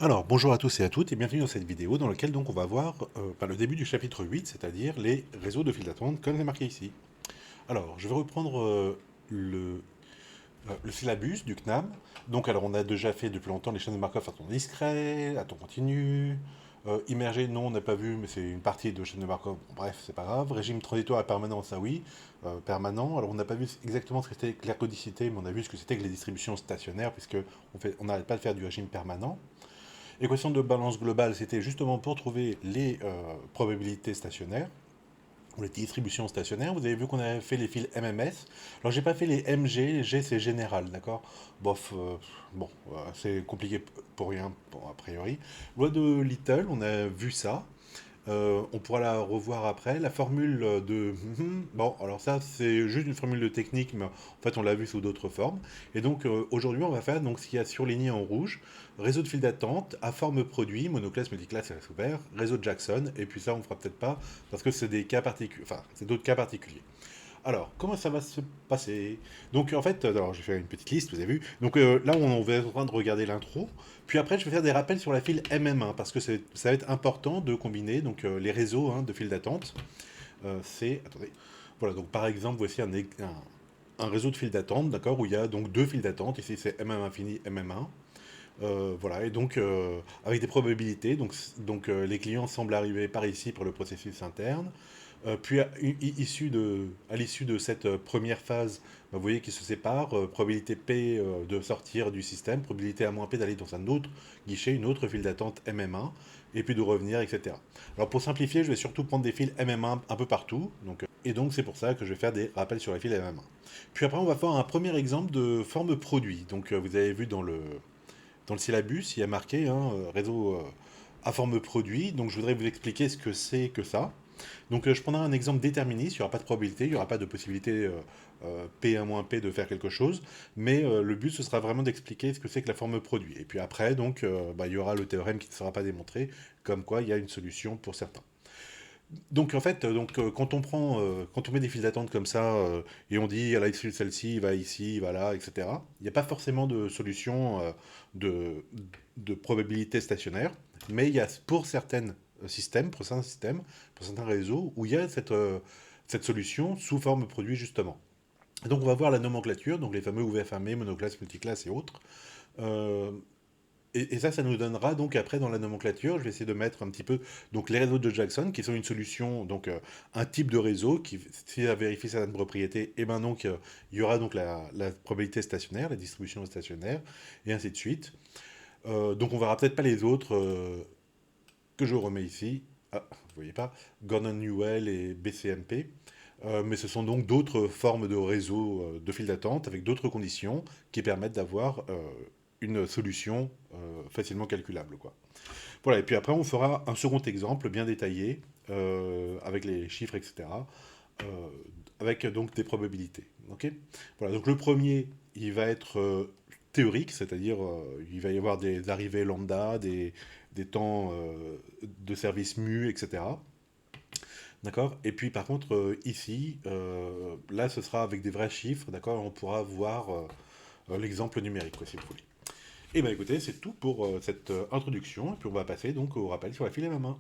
Alors, bonjour à tous et à toutes et bienvenue dans cette vidéo dans laquelle donc on va voir le début du chapitre 8, c'est-à-dire les réseaux de file d'attente comme c'est marqué ici. Alors, je vais reprendre le syllabus du CNAM. Donc, alors, on a déjà fait depuis longtemps les chaînes de Markov à ton discret, à ton continu. Immergé, non, on n'a pas vu, mais c'est une partie de chaîne de Markov. Bon, bref, c'est pas grave. Régime transitoire et permanent, ça oui. Permanent. Alors, on n'a pas vu exactement ce que c'était que l'ergodicité, mais on a vu ce que c'était que les distributions stationnaires, puisque on n'arrête pas de faire du régime permanent. Équation de balance globale, c'était justement pour trouver les probabilités stationnaires, ou les distributions stationnaires. Vous avez vu qu'on avait fait les fils MMS. Alors, j'ai pas fait les MG, les G c'est général, d'accord. Bof, bon, c'est compliqué pour rien, bon, a priori. Loi de Little, on a vu ça. On pourra la revoir après. La formule de... Bon, alors ça, c'est juste une formule de technique, mais en fait, on l'a vu sous d'autres formes. Et donc, aujourd'hui, on va faire donc, ce qu'il y a surligné en rouge. Réseau de file d'attente, à forme produit, monoclasse, multiclasse et ouvert, réseau de Jackson, et puis ça, on fera peut-être pas, parce que c'est des cas particuliers, enfin, c'est d'autres cas particuliers. Alors, comment ça va se passer? Donc, en fait, alors je vais faire une petite liste, vous avez vu. Donc là, on va être en train de regarder l'intro. Puis après, je vais faire des rappels sur la file MM1, parce que ça va être important de combiner donc, les réseaux hein, de file d'attente. Attendez. Voilà, donc par exemple, voici un réseau de file d'attente, d'accord, où il y a donc deux files d'attente. Ici, c'est MM infini, MM1. Voilà, et donc avec des probabilités, les clients semblent arriver par ici pour le processus interne. Puis à l'issue de cette première phase, vous voyez qu'ils se séparent, probabilité P de sortir du système, probabilité A-P d'aller dans un autre guichet, une autre file d'attente MM1, et puis de revenir, etc. Alors pour simplifier, je vais surtout prendre des fils MM1 un peu partout, et donc c'est pour ça que je vais faire des rappels sur les fils MM1. Puis après, on va faire un premier exemple de forme produit. Donc vous avez vu dans le syllabus, il y a marqué hein, réseau à forme produit. Donc je voudrais vous expliquer ce que c'est que ça. Donc je prendrai un exemple déterministe, il n'y aura pas de probabilité, il n'y aura pas de possibilité P1-P de faire quelque chose, mais le but ce sera vraiment d'expliquer ce que c'est que la forme produit. Et puis après, donc, il y aura le théorème qui ne sera pas démontré, comme quoi il y a une solution pour certains. Donc en fait, quand on met des files d'attente comme ça, et on dit à l'issue de celle-ci, il va ici, il va là, etc., il n'y a pas forcément de solution de probabilité stationnaire, mais il y a pour certains systèmes, pour certains réseaux, où il y a cette solution sous forme produit justement. Donc on va voir la nomenclature, donc les fameux ouvert fermé, monoclasse, multiclasse et autres. Euh, et ça nous donnera donc après dans la nomenclature, je vais essayer de mettre un petit peu donc les réseaux de Jackson qui sont une solution, donc un type de réseau qui, si ça vérifie certaines propriétés, et ben donc il y aura donc la probabilité stationnaire, la distribution stationnaire, et ainsi de suite. Donc on verra peut-être pas les autres que je remets ici. Ah, vous voyez pas, Gordon Newell et BCMP. Mais ce sont donc d'autres formes de réseaux de file d'attente avec d'autres conditions qui permettent d'avoir une solution facilement calculable, quoi. Voilà, et puis après, on fera un second exemple bien détaillé avec les chiffres, etc. euh, avec donc des probabilités. Ok. Voilà, donc le premier, il va être théorique, c'est-à-dire il va y avoir des arrivées lambda, des temps de service mu, etc. D'accord. Et puis par contre, ici, là, ce sera avec des vrais chiffres, d'accord. On pourra voir l'exemple numérique, quoi, si vous voulez. Et bien écoutez, c'est tout pour cette introduction, et puis on va passer donc au rappel sur la file MM1.